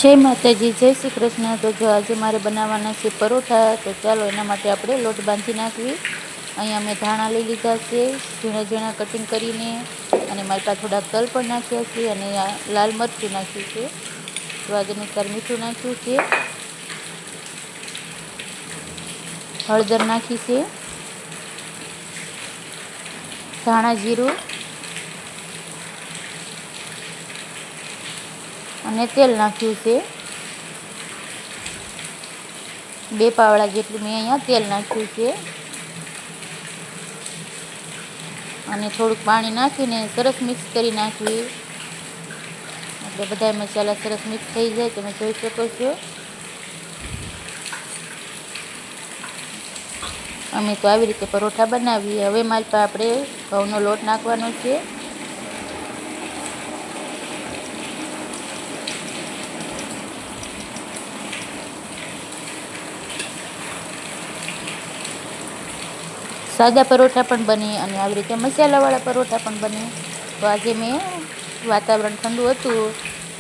जय माताजी, जय श्री कृष्ण। तो जो आज मारे बनावाना छे परोठा, तो चलो एना माटे आपणे लोट बांधी नाखवी। अहींया मैं धाणा लई लीधा छे, झीणा झीणा कटिंग करीने, अने मारी पासे थोड़ा तल पण नाख्या छे, अने लाल मरचुं नाख्युं छे, स्वाद अनुसार मीठुं नाख्युं छे, हळदर नाखी छे, धाणा जीरुं અને તેલ નાખ્યું છે। 2 પાવડા જેટલું મેં અહીંયા તેલ નાખ્યું છે અને થોડુંક પાણી નાખીને સરસ મિક્સ કરી નાખવી, એટલે બધા મસાલા સરસ મિક્સ થઈ જાય। તમે જોઈ શકો છો। અમે તો આવી રીતે પરોઠા બનાવીએ। હવે મારી પાસે આપણે ઘઉંનો લોટ નાખવાનો છે। सादा परोठा पण बने अने आ रीते मसालावाळा परोठा पण बने। तो आज मैं वातावरण ठंडू हतुं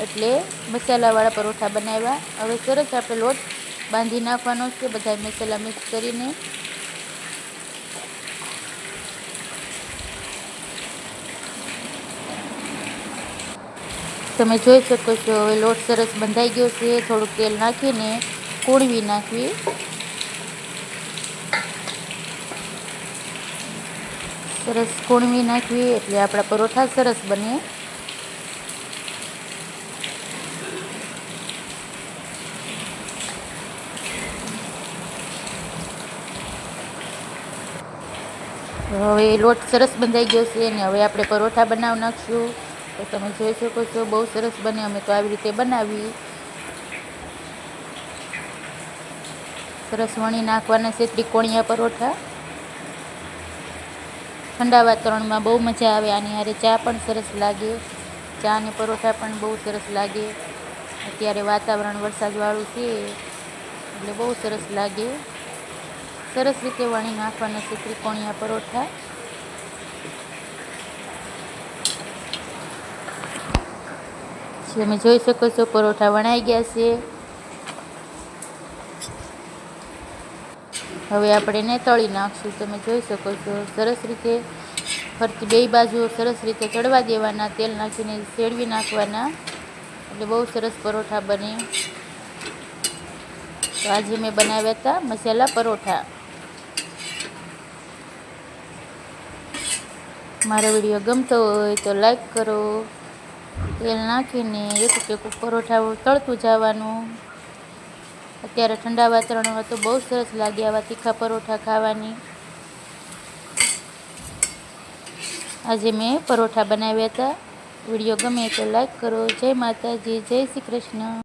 एटले मसालावाळा परोठा बनाव्या। हवे सरस आपणे लोट बांधी नाखवानो छे, बधा मसाला मिक्स करीने। तमे जोई शको छो हवे लोट सरस बंधाई गयो छे। थोडुं तेल नाखीने कूणवी नाखवी, सरस कूणवी नाखवी એટલે આપણા પરોઠા સરસ બને। હવે લોટ સરસ બંધાઈ ગયો છે અને હવે આપણે પરોઠા બનાવી નાખશું। તો તમે જોઈ શકો છો બહુ સરસ બને। અમે તો આવી રીતે બનાવી, સરસ વણી નાખવાના છે ત્રિકોણીયા પરોઠા। ठंडा वातावरण में बहु मजा आवे। आनी हारे चा पण सरस लागे, चा ने परोठा पण बहु सरस लागे। अत्यारे वातावरण वरसादवाळुं छे એટલે बहु सरस लागे। सरस रीते वणी नाखवाना छे त्रिकोणिया परोठा। તમે જોઈ શકો છો પરોઠા વણાઈ ગયા છે। હવે આપણે એને તળી નાખશું। તમે જોઈ શકો છો સરસ રીતે ફરતી બે બાજુ સરસ રીતે ચડવા દેવાના, તેલ નાખીને સેડવી નાખવાના, એટલે બહુ સરસ પરોઠા બને। તો આજે મેં બનાવ્યા હતા મસાલા પરોઠા। મારો વિડીયો ગમતો હોય તો લાઈક કરો। તેલ નાખીને એક એક પરોઠા તળતું જવાનું। અત્યારે ઠંડા વાતાવરણમાં તો બહુ સરસ લાગે આવા તીખા પરોઠા ખાવાની। આજે મેં પરોઠા બનાવ્યા હતા। વિડીયો ગમે તો લાઈક કરો। જય માતાજી, જય શ્રી કૃષ્ણ।